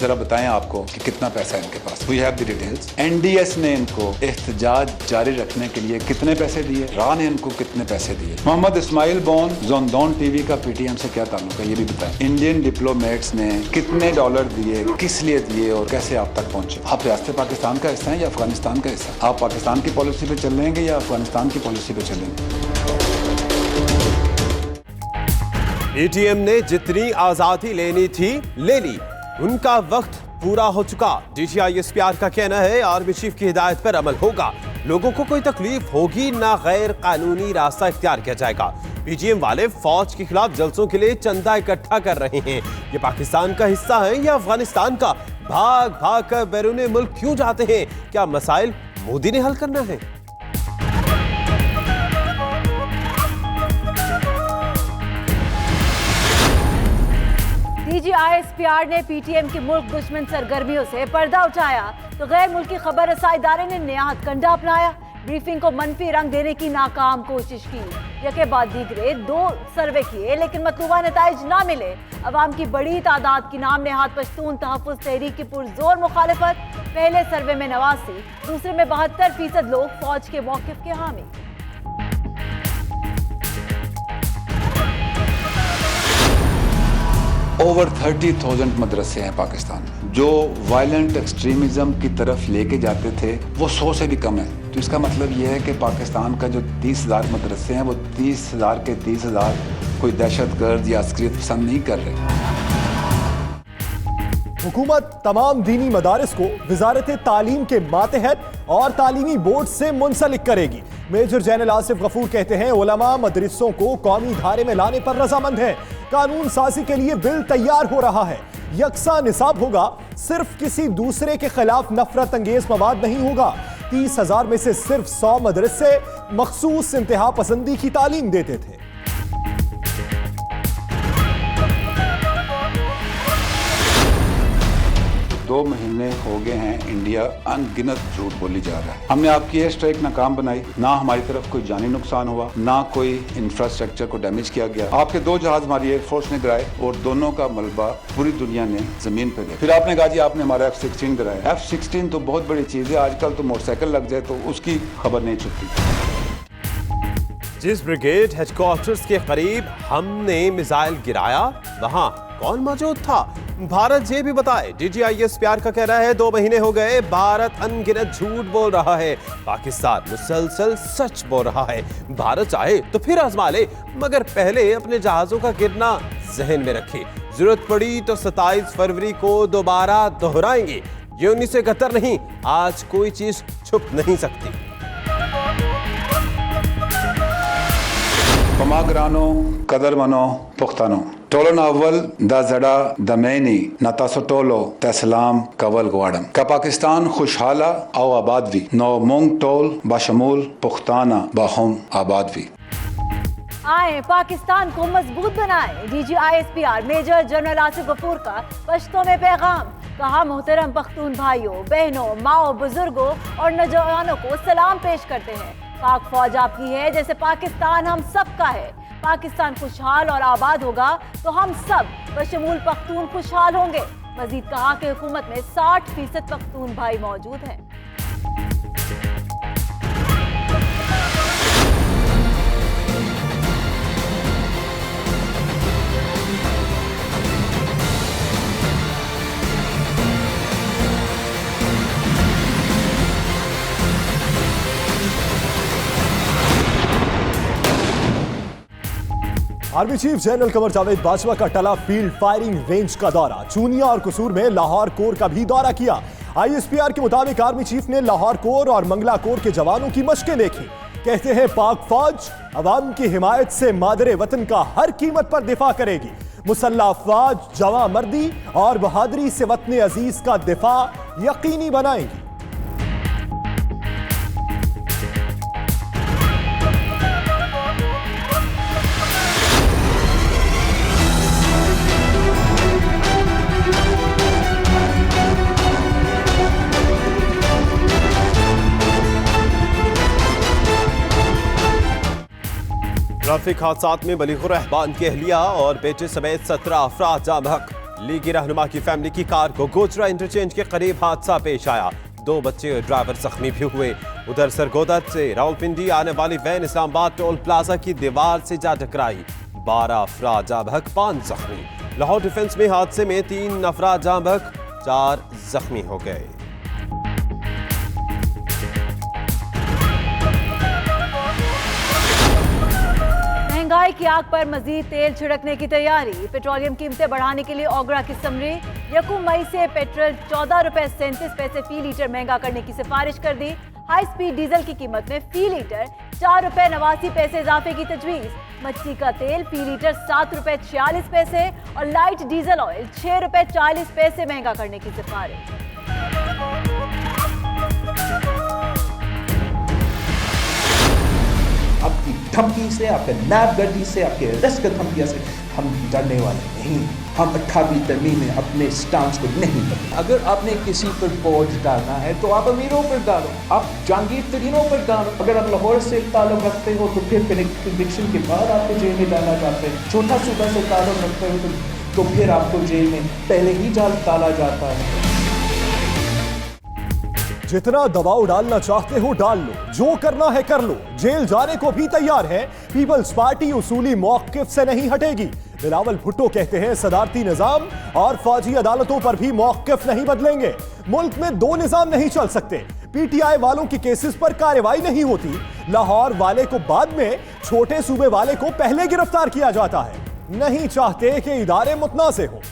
जरा बताएं आपको कि कितना पैसा है इनके पास। We have the details. NDS ने इनको एहतजाज जारी रखने के लिए कितने पैसे दिए, रा ने इनको कितने पैसे दिए। मोहम्मद इस्माइल बोन जोंदोन टीवी का पीटीएम से क्या ताल्लुक है ये भी बताएं। इंडियन डिप्लोमेट्स ने कितने डॉलर दिए, किस लिए दिए और कैसे आप तक पहुंचे। आप रियासत पाकिस्तान का हिस्सा हैं या अफगानिस्तान का हिस्सा। आप पाकिस्तान की पॉलिसी पे चल रहेंगे या अफगानिस्तान की पॉलिसी पे चलेंगे। पीटीएम ने जितनी आजादी लेनी थी ले ली, उनका वक्त पूरा हो चुका। डीजीआईएसपीआर का कहना है आर्मी चीफ की हिदायत पर अमल होगा, लोगों को कोई तकलीफ होगी ना गैर कानूनी रास्ता इख्तियार किया जाएगा। पीटीएम वाले फौज के खिलाफ जलसों के लिए चंदा इकट्ठा कर रहे हैं। ये पाकिस्तान का हिस्सा है या अफगानिस्तान का? भाग भाग कर बैरूने मुल्क क्यों जाते हैं? क्या मसाइल मोदी ने हल करना है? डीजीआईएसपीआर ने पीटीएम की मुल्क दुश्मन सरगर्मियों से पर्दा उठाया तो गैर मुल्की खबर रसाई इदारे ने नया हथकंडा अपनाया। ब्रीफिंग को मनफी रंग देने की नाकाम कोशिश की। यके बाद दीगरे 2 सर्वे किए लेकिन मतलूबा नताइज ना मिले। अवाम की बड़ी तादाद की नाम नेहाद पश्तून तहफ़्फ़ुज़ तहरीक की पुरजोर मुखालिफत। पहले सर्वे में 89, दूसरे में 72% लोग फौज के मौक़िफ़ के हामी। ओवर 30,000 मदरसे हैं पाकिस्तान में जो वायलेंट एक्सट्रीमिज्म की तरफ लेके जाते थे, वो 100 से भी कम है। तो इसका मतलब ये है कि पाकिस्तान का जो 30,000 मदरसे हैं वो 30,000 के 30,000 कोई दहशतगर्द या अस्करियत पसंद नहीं कर रहे। हुकूमत तमाम दीनी मदारिस को वजारत तालीम के मातहत और तालीमी बोर्ड से मुंसलिक करेगी। मेजर जनरल आसिफ गफूर कहते हैं उलमा मदरसों को कौमी धारे में लाने पर रजामंद है। कानून साजी के लिए बिल तैयार हो रहा है। यकसा निसाब होगा, सिर्फ किसी दूसरे के खिलाफ नफरत अंगेज मवाद नहीं होगा। 30,000 में से सिर्फ 100 मदरसे मखसूस इंतहा पसंदी की तालीम देते थे। 2 महीने हो गए हैं इंडिया अनगिनत झूठ बोली जा रहा है। हमने आपकी एयर स्ट्राइक नाकाम बनाई, ना हमारी तरफ कोई जानी नुकसान हुआ, ना कोई इंफ्रास्ट्रक्चर को डैमेज किया गया। आपके 2 जहाज हमारी एयरफोर्स ने गिराए और दोनों का मलबा पूरी दुनिया ने जमीन पे देखा। फिर आपने कहा जी आपने हमारा F-16 गिराया। F-16 तो बहुत बड़ी चीज है, आजकल तो मोटरसाइकिल लग जाए तो उसकी खबर नहीं छुपती। जिस ब्रिगेड हेडक्वार्टर्स के करीब हमने मिसाइल गिराया वहां कौन मौजूद था? भारत ये भी बताए। डीजीआईएसपीआर का कहना है 2 महीने हो गए भारत अनगिनत झूठ बोल रहा है, पाकिस्तान मुसलसल सच बोल रहा है। भारत चाहे तो फिर आजमा ले, मगर पहले अपने जहाजों का गिरना जहन में रखे। जरूरत पड़ी तो 27 फरवरी को दोबारा दोहराएंगे। ये 1971 नहीं, आज कोई चीज छुप नहीं सकती। पमाग्रानो कदरमनो पुख्तानो टोलन अव्वल द जड़ा दमैनी नतासोटोलो तसलाम कवल ग्वाडम का पाकिस्तान खुशहाला आओ आबाद भी नो मोंग टोल बाशमूल पुख्ताना बाहुम आबाद भी। आए पाकिस्तान को मजबूत बनाए। DG ISPR major general Asif Ghafoor का पश्तो में पैगाम। कहा मोहतरम पख्तून भाइयों बहनों माओ बुजुर्गों और नौजवानों को सलाम पेश करते हैं। पाक फौज आपकी है जैसे पाकिस्तान हम सब का है। पाकिस्तान खुशहाल और आबाद होगा तो हम सब बशमूल पख्तून खुशहाल होंगे। मजीद कहा कि हुकूमत में 60% पख्तून भाई मौजूद हैं। Army chief general Qamar Javed Bajwa का टला फील्ड फायरिंग रेंज का दौरा। चूनिया और कसूर में लाहौर कोर का भी दौरा किया। आईएसपीआर के मुताबिक आर्मी चीफ ने लाहौर कोर और मंगला कोर के जवानों की मशकें देखी। कहते हैं पाक फौज अवाम की हिमायत से मादरे वतन का हर कीमत पर दिफा करेगी। मुसल्ला अफवाज जवां मर्दी और बहादुरी से वतन अजीज का दिफा यकीनी बनाएंगी। ट्रैफिक हादसात में बलीगुर रहबान की अहलिया और बेटे समेत 17 अफराद जाम हक। लीगी रहनुमा की फैमिली की कार को गोचरा इंटरचेंज के करीब हादसा पेश आया। 2 बच्चे और ड्राइवर जख्मी भी हुए। उधर सरगोदा से रावलपिंडी आने वाली वैन इस्लामाबाद टोल प्लाजा की दीवार से जा टकराई। 12 अफराद जाँ बहक, 5 जख्मी। लाहौर डिफेंस में हादसे में 3 अफराद जाँ बहक, 4 जख्मी हो गए। महंगाई की आग पर मजीद तेल छिड़कने की तैयारी। पेट्रोलियम कीमतें बढ़ाने के लिए ओगरा की समरी। 1 मई से पेट्रोल 14 रुपए 37 पैसे फी लीटर महंगा करने की सिफारिश कर दी। हाई स्पीड डीजल की कीमत में फी लीटर 4 रुपए 89 पैसे इजाफे की तजवीज। मच्छी का तेल फी लीटर 7 रुपए 46 पैसे और लाइट डीजल ऑयल 6 रुपए 40 पैसे महंगा करने की सिफारिश। आपकी धमकी से, आपके नाबगर्दी से, आपके अरेस्ट की धमकियों से हम डरने वाले नहीं। हम 28वीं तरमीम में अपने स्टांस को नहीं बदलेंगे। अगर आपने किसी पर बोझ डालना है तो आप अमीरों पर डालो, आप जहांगीर तरीनों पर डालो। अगर आप लाहौर से ताल्लुक रखते हो तो फिर कन्विक्शन के बाद आपको जेल में डाला जाता है। छोटा सूबा से ताल्लुक रखते हो तो फिर आपको जेल में पहले ही डाला जाता है। जितना दबाव डालना चाहते हो डाल लो, जो करना है कर लो, जेल जाने को भी तैयार है। पीपल्स पार्टी उसूली मौक़िफ़ से नहीं हटेगी। बिलावल भुट्टो कहते हैं सदारती निजाम और फौजी अदालतों पर भी मौक़िफ़ नहीं बदलेंगे। मुल्क में 2 निजाम नहीं चल सकते। पीटीआई वालों की केसेस पर कार्रवाई नहीं होती, लाहौर वाले को बाद में, छोटे सूबे वाले को पहले गिरफ्तार किया जाता है। नहीं चाहते कि इदारे मुतनाज़ हो।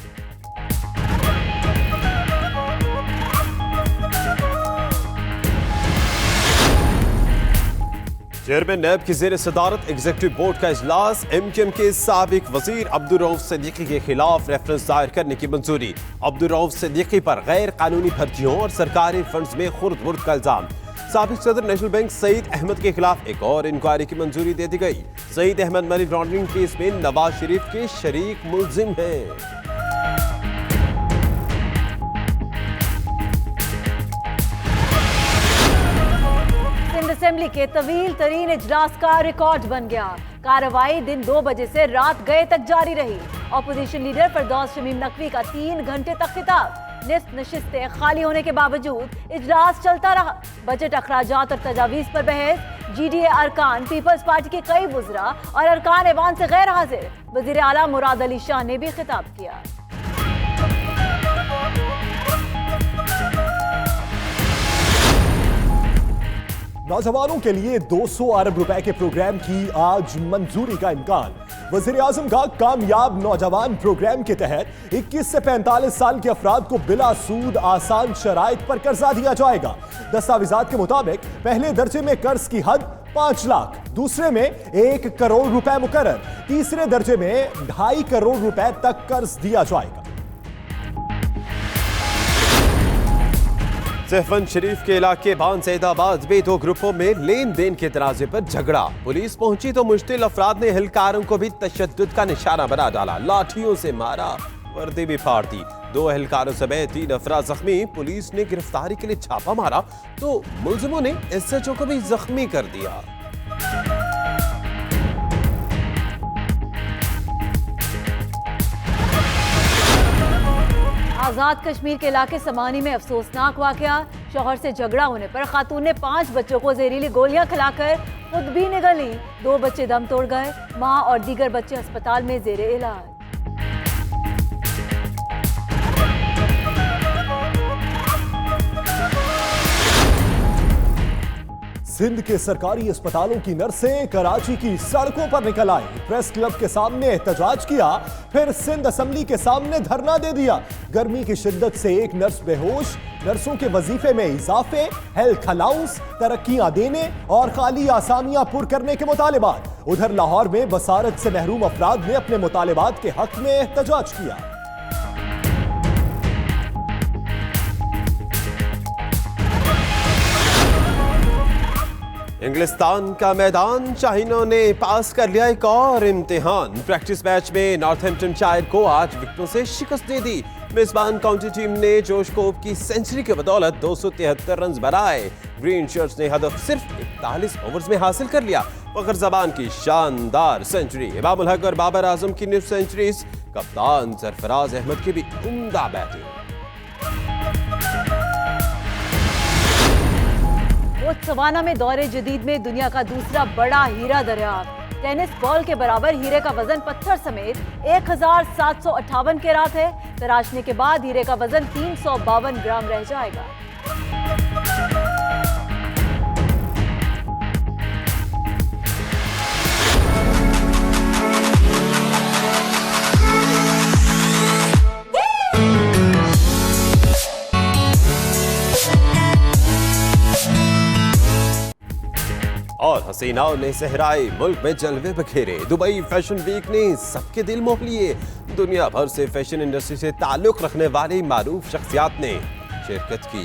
चेयरमैन नैब की जेर सदारत एग्जीक्यूटिव बोर्ड का इजलास। एमक्यूएम के साबिक वजीर अब्दुल रऊफ सिद्दीकी के खिलाफ रेफरेंस दायर करने की मंजूरी। अब्दुल रऊफ सिद्दीकी पर गैर कानूनी भर्तियों और सरकारी फंड्स में खुर्द बुर्द का इल्जाम। साबिक सदर नेशनल बैंक सईद अहमद के खिलाफ एक और इंक्वायरी की मंजूरी दे दी गई। Saeed Ahmed money laundering case में नवाज शरीफ के शरीक मुलजिम हैं। असेंबली के तवील तरीन इजलास का रिकॉर्ड बन गया। कार्रवाई दिन 2 बजे से रात गए तक जारी रही। अपोजिशन लीडर फरदौस शमीम नकवी का 3 घंटे तक खिताब। निस्फ नशिस्तें खाली होने के बावजूद इजलास चलता रहा। बजट अखराजात और तजावीज पर बहस। जीडीए अरकान, पीपल्स पार्टी के कई वुज़रा और अरकान ऐवान से गैर हाजिर। वज़ीर आला मुराद अली शाह ने भी खिताब किया। नौजवानों के लिए 200 अरब रुपए के प्रोग्राम की आज मंजूरी का इम्कान। वज़ीर आज़म का कामयाब नौजवान प्रोग्राम के तहत 21 से 45 साल के अफराद को बिला सूद आसान शराइत पर कर्जा दिया जाएगा। दस्तावेजात के मुताबिक पहले दर्जे में कर्ज की हद 5 लाख, दूसरे में 1 करोड़ रुपए मुकर्रर, तीसरे दर्जे में 2.5 करोड़ रुपए तक कर्ज दिया जाएगा। सहफन शरीफ के इलाके बान सैदाबाद में 2 ग्रुपों में लेन देन के तनाजे पर झगड़ा। पुलिस पहुंची तो मुश्तिल अफराद ने एहलकारों को भी तशद्दुद का निशाना बना डाला, लाठियों से मारा, वर्दी भी फाड़ दी। 2 एहलकारों समेत 3 अफराद जख्मी। पुलिस ने गिरफ्तारी के लिए छापा मारा तो मुलजिमों ने एसएचओ को भी जख्मी कर दिया। आजाद कश्मीर के इलाके समानी में अफसोसनाक वाकया। शौहर से झगड़ा होने पर खातून ने 5 बच्चों को जहरीली गोलियां खिलाकर खुद भी निगल ली। 2 बच्चे दम तोड़ गए। मां और दीगर बच्चे अस्पताल में जेरे इलाज। सिंध के सरकारी अस्पतालों की नर्सें कराची की सड़कों पर निकल आई। प्रेस क्लब के सामने एहतजाज किया, फिर सिंध असेंबली के सामने धरना दे दिया। गर्मी की शिद्दत से एक नर्स बेहोश, नर्सों के वजीफे में इजाफे, हेल्थ अलाउंस, तरक्कियां देने और खाली आसामियां पुर करने के मुतालिबात। उधर लाहौर में बसारत से महरूम अफराद ने अपने मुतालिबात के हक में एहतजाज किया। इंग्लिस्तान का मैदान, शाहीनों ने पास कर लिया एक और इम्तिहान। प्रैक्टिस मैच में नॉर्थहैम्पटन शायर को 8 विकेटों से शिकस्त दे दी। मेजबान काउंटी टीम ने जोश कोप की सेंचुरी के बदौलत 273 रन बनाए। ग्रीन शर्ट्स ने हदफ सिर्फ 41 ओवर्स में हासिल कर लिया। फखर जबान की शानदार सेंचुरी, इमामुल हक और बाबर आजम की निफ सेंचुरीज कप्तान सरफराज अहमद की भी उम्दा बैटिंग। बोत्सवाना में दौरे जदीद में दुनिया का दूसरा बड़ा हीरा दरियाफ्त। टेनिस बॉल के बराबर हीरे का वजन पत्थर समेत 1758 कैरात है। तराशने के बाद हीरे का वजन 352 ग्राम रह जाएगा। और हसीनाओं ने सहराए मुल्क में जलवे बखेरे। दुबई फैशन वीक ने सबके दिल मोह लिए। दुनिया भर से फैशन इंडस्ट्री से ताल्लुक रखने वाली मारूफ शख्सियात ने शिरकत की।